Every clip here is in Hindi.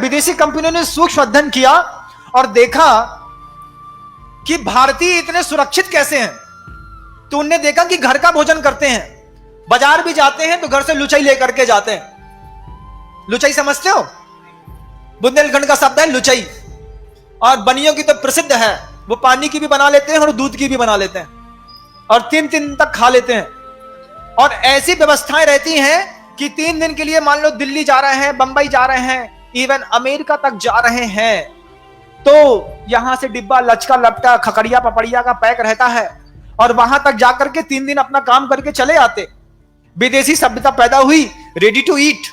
विदेशी कंपनियों ने सूक्ष्म अध्ययन किया और देखा कि भारतीय इतने सुरक्षित कैसे हैं। तो उनने देखा कि घर का भोजन करते हैं, बाजार भी जाते हैं तो घर से लुचाई लेकर के जाते हैं। लुचाई समझते हो? बुंदेलखंड का शब्द है लुचाई, और बनियों की तो प्रसिद्ध है, वो पानी की भी बना लेते हैं और दूध की भी बना लेते हैं और 3 दिन तक खा लेते हैं। और ऐसी व्यवस्थाएं रहती हैं कि 3 दिन के लिए मान लो दिल्ली जा रहे हैं, बंबई जा रहे हैं, इवन अमेरिका तक जा रहे हैं, तो यहां से डिब्बा लचका लपटा खकड़िया पपड़िया का पैक रहता है और वहां तक जाकर के 3 दिन अपना काम करके चले आते। विदेशी सभ्यता पैदा हुई, रेडी टू ईट,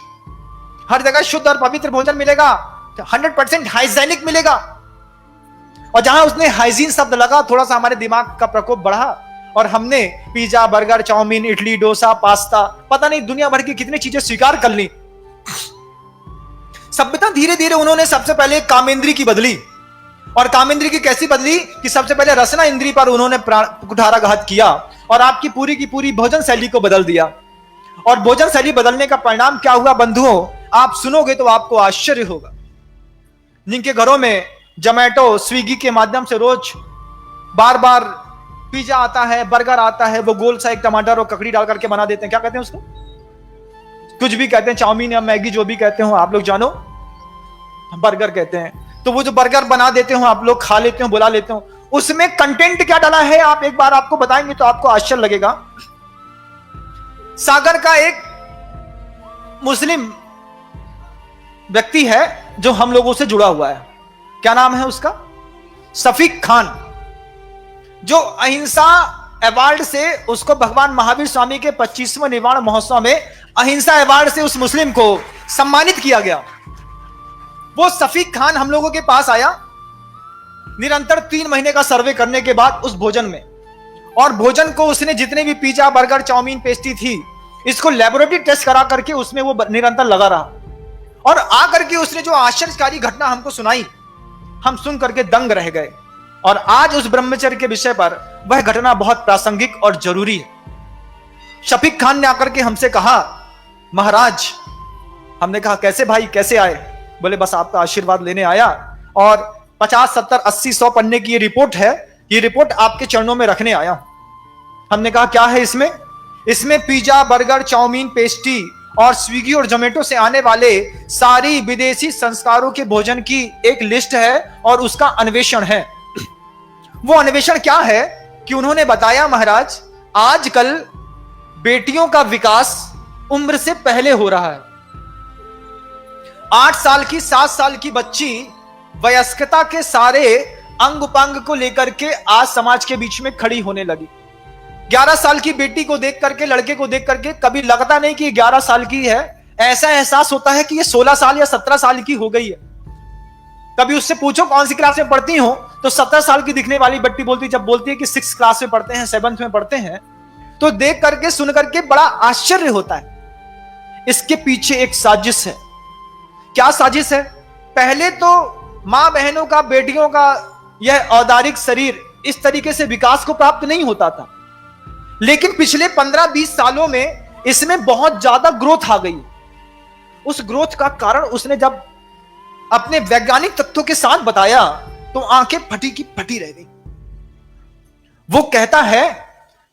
हर जगह शुद्ध और पवित्र भोजन मिलेगा, 100% हाइजीनिक मिलेगा। और जहां उसने हाइजीन शब्द लगा, थोड़ा सा हमारे दिमाग का प्रकोप बढ़ा और हमने pizza, burger, chow mein, idli, dosa, pasta, पता नहीं दुनिया भर की कितनी चीजें स्वीकार कर ली। सभ्यता धीरे धीरे उन्होंने सबसे पहले कामेंद्री की बदली, और कामेंद्री की कैसी बदली कि सबसे पहले रसना इंद्री पर उन्होंने कुठाराघात किया और आपकी पूरी की पूरी भोजन शैली को बदल दिया। और भोजन शैली बदलने का परिणाम क्या हुआ बंधुओं, आप सुनोगे तो आपको आश्चर्य होगा। जिनके घरों में जोमैटो, स्विगी के माध्यम से रोज बार बार पिज्जा आता है, बर्गर आता है, वो गोल सा एक टमाटर और ककड़ी डाल करके बना देते हैं, क्या कहते हैं उसको, कुछ भी कहते हैं, चाउमीन या मैगी जो भी कहते हो आप लोग जानो, बर्गर कहते हैं। तो वो जो बर्गर बना देते हो आप लोग, खा लेते हो, बुला लेते हो, उसमें कंटेंट क्या डाला है आप एक बार आपको बताएंगे तो आपको आश्चर्य लगेगा। सागर का एक मुस्लिम व्यक्ति है जो हम लोगों से जुड़ा हुआ है, क्या नाम है उसका, शफीक खान, जो अहिंसा अवार्ड से उसको भगवान महावीर स्वामी के 25वें निर्वाण महोत्सव में अहिंसा अवार्ड से उस मुस्लिम को सम्मानित किया गया। वो शफीक खान हम लोगों के पास आया निरंतर 3 महीने का सर्वे करने के बाद उस भोजन में, और भोजन को उसने जितने भी पिज्जा, बर्गर, चाउमीन, पेस्ट्री थी, इसको लेबोरेटरी टेस्ट करा करके उसमें वो निरंतर लगा रहा, और आकर के उसने जो आश्चर्यकारी घटना हमको सुनाई, हम सुन करके दंग रह गए। और आज उस ब्रह्मचर्य के विषय पर वह घटना बहुत प्रासंगिक और जरूरी है। शफीक खान ने आकर के हमसे कहा, महाराज, हमने कहा कैसे भाई, कैसे आए? बोले बस आपका आशीर्वाद लेने आया, और 50, 70, 80, 100 पन्ने की ये रिपोर्ट है, ये रिपोर्ट आपके चरणों में रखने आया। हमने कहा क्या है इसमें? इसमें पिज्जा, बर्गर, चाउमीन, पेस्ट्री और स्विगी और जोमेटो से आने वाले सारी विदेशी संस्कारों के भोजन की एक लिस्ट है और उसका अन्वेषण है। वो अन्वेषण क्या है कि उन्होंने बताया, महाराज, आजकल बेटियों का विकास उम्र से पहले हो रहा है। 8 साल की, 7 साल की बच्ची वयस्कता के सारे अंग उपांग को लेकर के आज समाज के बीच में खड़ी होने लगी। 11 साल की बेटी को देख करके, लड़के को देख करके कभी लगता नहीं कि 11 साल की है, ऐसा एहसास होता है कि ये 16 साल या 17 साल की हो गई है। कभी उससे पूछो कौन सी क्लास में पढ़ती हो, तो 17 साल की दिखने वाली बट्टी बोलती, जब बोलती है कि 6th क्लास में पढ़ते हैं, 7th में पढ़ते हैं, तो देख करके सुन करके बड़ा आश्चर्य होता है। इसके पीछे एक साजिश है। क्या साजिश है? पहले तो मां बहनों का, बेटियों का यह औदारिक शरीर इस तरीके से विकास को प्राप्त नहीं होता था, लेकिन पिछले 15-20 सालों में इसमें बहुत ज्यादा ग्रोथ आ गई। उस ग्रोथ का कारण उसने जब अपने वैज्ञानिक तथ्यों के साथ बताया तो आंखें फटी की फटी रह गई। वो कहता है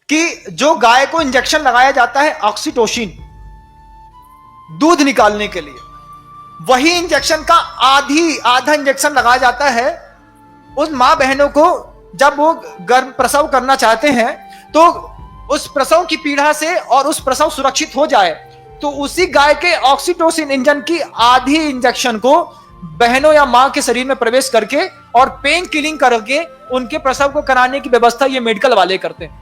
कि जो गाय को इंजेक्शन लगाया जाता है ऑक्सीटोसिन दूध निकालने के लिए, वही इंजेक्शन का आधा इंजेक्शन लगाया जाता है उन मां बहनों को जब वो गर्भ प्रसव करना चाहते हैं, तो उस प्रसव की पीड़ा से और उस प्रसव सुरक्षित हो जाए, तो उसी गाय के ऑक्सीटोसिन इंजन की आधी इंजेक्शन को बहनों या मां के शरीर में प्रवेश करके और पेन किलिंग करके उनके प्रसव को कराने की व्यवस्था ये मेडिकल वाले करते हैं।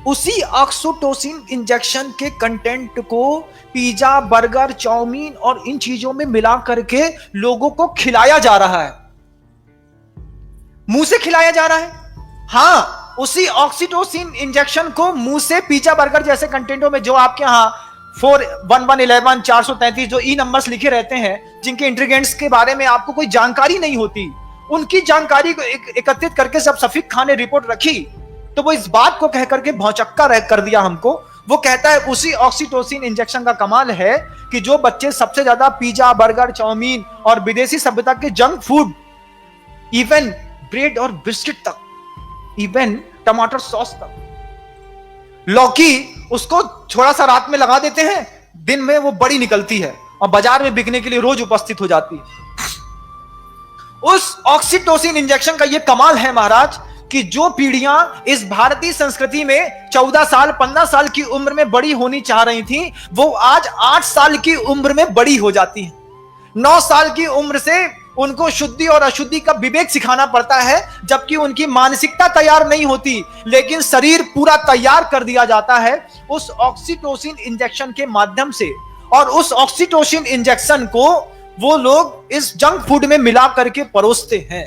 उसी ऑक्सीटोसिन इंजेक्शन के कंटेंट को पिज्जा, बर्गर, चाउमीन और इन चीजों में मिला करके लोगों को खिलाया जा रहा है, मुंह से खिलाया जा रहा है। हां, उसी ऑक्सीटोसिन इंजेक्शन को मुंह से पिज्जा, बर्गर जैसे कंटेंटों में, जो आपके यहां 41111 433 जो ई नंबर्स लिखे रहते हैं, जिनके इंग्रेडिएंट्स के बारे में आपको कोई जानकारी नहीं होती, उनकी जानकारी को एकत्रित करके जब शफीक खान ने रिपोर्ट रखी, तो वो इस बात को कह करके भौचक्का कर दिया हमको। वो कहता है उसी ऑक्सीटोसिन इंजेक्शन का कमाल है कि जो बच्चे सबसे ज्यादा पिज्जा, बर्गर, चाउमीन और विदेशी सभ्यता के जंक फूड, इवन ब्रेड और बिस्किट तक, इवन टमाटर सॉस तक, लौकी उसको थोड़ा सा रात में लगा देते हैं, दिन में वो बड़ी निकलती है और बाजार में बिकने के लिए रोज उपस्थित हो जाती है। उस ऑक्सीटोसिन इंजेक्शन का ये कमाल है महाराज कि जो पीढ़ियां इस भारतीय संस्कृति में 14 साल 15 साल की उम्र में बड़ी होनी चाह रही थी, वो आज 8 साल की उम्र में बड़ी हो जाती हैं। 9 साल की उम्र से उनको शुद्धि और अशुद्धि का विवेक सिखाना पड़ता है, जबकि उनकी मानसिकता तैयार नहीं होती, लेकिन शरीर पूरा तैयार कर दिया जाता है उस ऑक्सीटोसिन इंजेक्शन के माध्यम से। और उस ऑक्सीटोसिन इंजेक्शन को वो लोग इस जंक फूड में मिला करके परोसते हैं,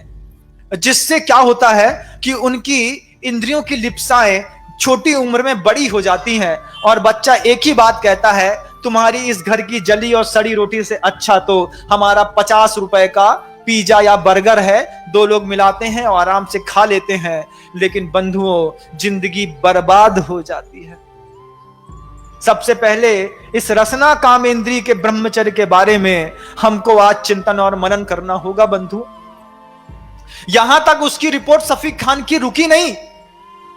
जिससे क्या होता है कि उनकी इंद्रियों की लिप्साएं छोटी उम्र में बड़ी हो जाती हैं और बच्चा एक ही बात कहता है, तुम्हारी इस घर की जली और सड़ी रोटी से अच्छा तो हमारा 50 रुपए का पिज्जा या बर्गर है, 2 लोग मिलाते हैं और आराम से खा लेते हैं। लेकिन बंधुओं, जिंदगी बर्बाद हो जाती है। सबसे पहले इस रसना काम इंद्रिय के ब्रह्मचर्य के बारे में हमको आज चिंतन और मनन करना होगा बंधु। यहां तक उसकी रिपोर्ट शफीक खान की रुकी नहीं।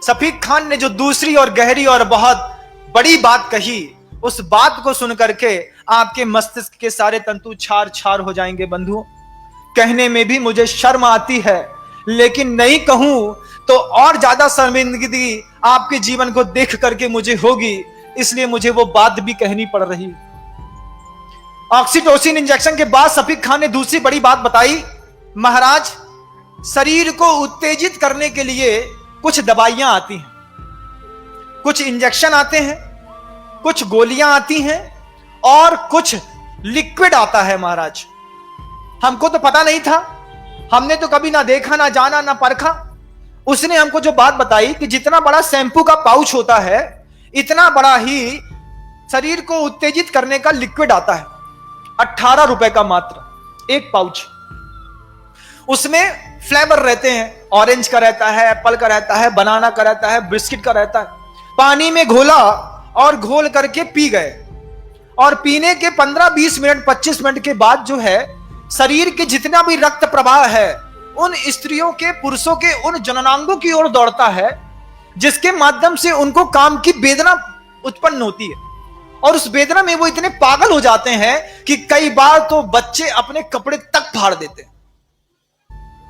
शफीक खान ने जो दूसरी और गहरी और बहुत बड़ी बात कही, उस बात को सुनकर के आपके मस्तिष्क के सारे तंतु छार छार हो जाएंगे बंधु। कहने में भी मुझे शर्म आती है, लेकिन नहीं कहूं तो और ज्यादा शर्मिंदगी आपके जीवन को देख करके मुझे होगी, इसलिए मुझे वो बात भी कहनी पड़ रही। ऑक्सीटोसिन इंजेक्शन के बाद शफीक खान ने दूसरी बड़ी बात बताई, महाराज शरीर को उत्तेजित करने के लिए कुछ दवाइयां आती हैं, कुछ इंजेक्शन आते हैं, कुछ गोलियां आती हैं और कुछ लिक्विड आता है महाराज। हमको तो पता नहीं था, हमने तो कभी ना देखा, ना जाना, ना परखा। उसने हमको जो बात बताई कि जितना बड़ा शैंपू का पाउच होता है, इतना बड़ा ही शरीर को उत्तेजित करने का लिक्विड आता है। 18 रुपए का मात्र एक पाउच। उसमें फ्लेवर रहते हैं, ऑरेंज का रहता है, एप्पल का रहता है, बनाना का रहता है, बिस्किट का रहता है। पानी में घोला और घोल करके पी गए, और पीने के 15-20 मिनट 25 मिनट के बाद जो है, शरीर के जितना भी रक्त प्रवाह है उन स्त्रियों के, पुरुषों के उन जननांगों की ओर दौड़ता है, जिसके माध्यम से उनको काम की वेदना उत्पन्न होती है। और उस वेदना में वो इतने पागल हो जाते हैं कि कई बार तो बच्चे अपने कपड़े तक फाड़ देते हैं।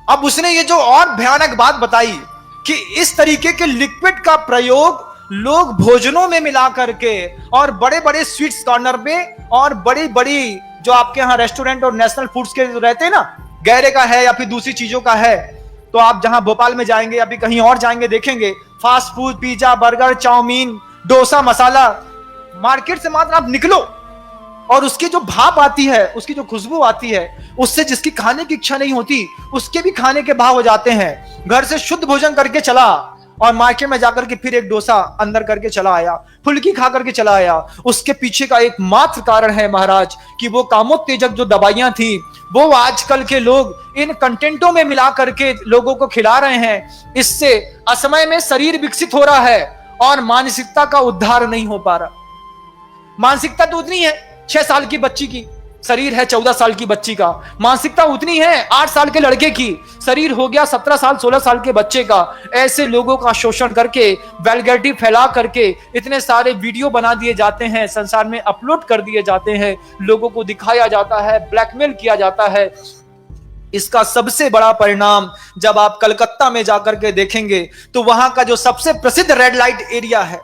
अब उसने ये जो और भयानक बात बताई कि इस तरीके के लिक्विड का प्रयोग लोग भोजनों में मिला करके और बड़े बड़े स्वीट्स कॉर्नर में और बड़ी बड़ी जो आपके यहाँ रेस्टोरेंट और नेशनल फूड्स के रहते हैं ना, गहरे का है या फिर दूसरी चीजों का है, तो आप जहां भोपाल में जाएंगे या फिर कहीं और जाएंगे, देखेंगे fast food, pizza, burger, chow mein, dosa, masala, market से मात्र आप निकलो और उसकी जो भाप आती है, उसकी जो खुशबू आती है, उससे जिसकी खाने की इच्छा नहीं होती उसके भी खाने के भाव हो जाते हैं। घर से शुद्ध भोजन करके चला और मार्केट में जाकर के फिर एक डोसा अंदर करके चला आया, फुल्की खा करके चला आया। उसके पीछे का एक मात्र कारण है महाराज कि वो कामोत्तेजक जो दवाइयां थी वो आजकल के लोग इन कंटेंटों में मिला करके लोगों को खिला रहे हैं। इससे असमय में शरीर विकसित हो रहा है और मानसिकता का उद्धार नहीं हो पा रहा। मानसिकता तो उतनी है 6 साल की बच्ची की, शरीर है 14 साल की बच्ची का। मानसिकता उतनी है 8 साल के लड़के की, शरीर हो गया 17 साल 16 साल के बच्चे का। ऐसे लोगों का शोषण करके, वल्गैरिटी फैला करके इतने सारे वीडियो बना दिए जाते हैं, संसार में अपलोड कर दिए जाते हैं, लोगों को दिखाया जाता है, ब्लैकमेल किया जाता है। इसका सबसे बड़ा परिणाम जब आप कलकत्ता में जाकर के देखेंगे तो वहां का जो सबसे प्रसिद्ध रेड लाइट एरिया है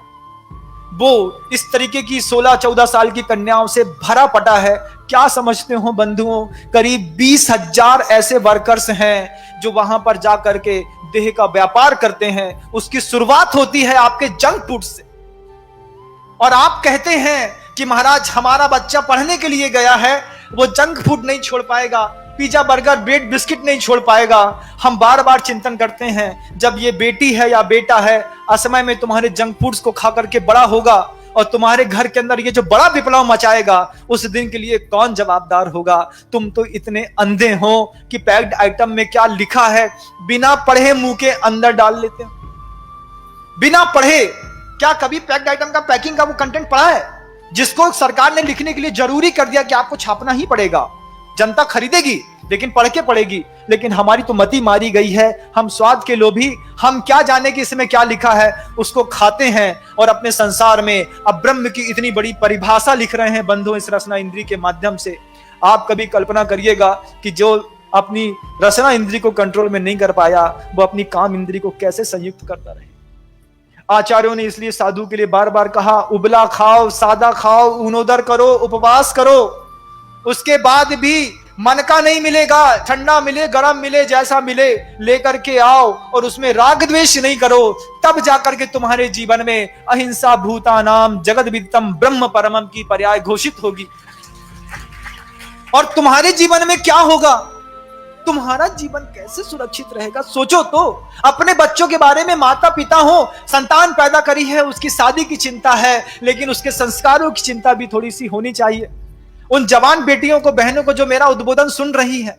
वो इस तरीके की 16-14 साल की कन्याओं से भरा पटा है। क्या समझते हो बंधुओं, करीब 20,000 ऐसे वर्कर्स हैं जो वहां पर जाकर के देह का व्यापार करते हैं। उसकी शुरुआत होती है आपके जंक फूड से, और आप कहते हैं कि महाराज हमारा बच्चा पढ़ने के लिए गया है, वो जंक फूड नहीं छोड़ पाएगा, पिज्जा, बर्गर, ब्रेड, बिस्किट नहीं छोड़ पाएगा। हम बार बार चिंतन करते हैं, जब ये बेटी है या बेटा है असमय में तुम्हारे जंक फूड्स को खा करके बड़ा होगा और तुम्हारे घर के अंदर ये जो बड़ा विप्लव मचाएगा, उस दिन के लिए कौन जवाबदार होगा? तुम तो इतने अंधे हो कि पैक्ड आइटम में क्या लिखा है बिना पढ़े मुंह के अंदर डाल लेते हो। बिना पढ़े क्या कभी पैक्ड आइटम का पैकिंग का वो कंटेंट पढ़ा है? जिसको सरकार ने लिखने के लिए जरूरी कर दिया कि आपको छापना ही पड़ेगा, जनता खरीदेगी लेकिन पढ़ के पड़ेगी। लेकिन हमारी तो मति मारी गई है, हम स्वाद के लोभी, हम क्या जाने कि इसमें क्या लिखा है, उसको खाते हैं और अपने संसार में अब ब्रह्म की इतनी बड़ी परिभाषा लिख रहे हैं बंधुओं इस रसना इंद्री के माध्यम से। आप कभी कल्पना करिएगा कि जो अपनी रसना इंद्री को कंट्रोल में नहीं कर पाया, वो अपनी काम इंद्री को कैसे संयुक्त करता रहे। आचार्यों ने इसलिए साधु के लिए बार बार कहा, उबला खाओ, सादा खाओ, ऊनोदर करो, उपवास करो, उसके बाद भी मन का नहीं मिलेगा, ठंडा मिले गरम मिले जैसा मिले लेकर के आओ और उसमें राग द्वेष नहीं करो, तब जाकर के तुम्हारे जीवन में अहिंसा भूतानाम जगद विदितम ब्रह्म परमम की पर्याय घोषित होगी। और तुम्हारे जीवन में क्या होगा, तुम्हारा जीवन कैसे सुरक्षित रहेगा, सोचो तो। अपने बच्चों के बारे में माता पिता हो, संतान पैदा करी है, उसकी शादी की चिंता है, लेकिन उसके संस्कारों की चिंता भी थोड़ी सी होनी चाहिए। उन जवान बेटियों को, बहनों को जो मेरा उद्बोधन सुन रही है,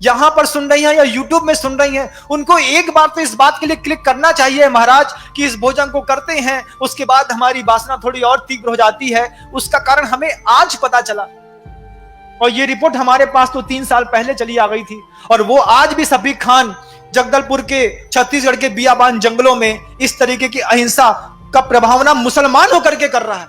यहां पर सुन रही है या यूट्यूब में सुन रही है, उनको एक बार तो इस बात के लिए क्लिक करना चाहिए महाराज कि इस भोजन को करते हैं उसके बाद हमारी वासना थोड़ी और तीव्र हो जाती है। उसका कारण हमें आज पता चला और ये रिपोर्ट हमारे पास तो 3 साल पहले चली आ गई थी, और वो आज भी सफीक खान जगदलपुर के छत्तीसगढ़ के बियाबान जंगलों में इस तरीके की अहिंसा का प्रभावना मुसलमान होकर के कर रहा है।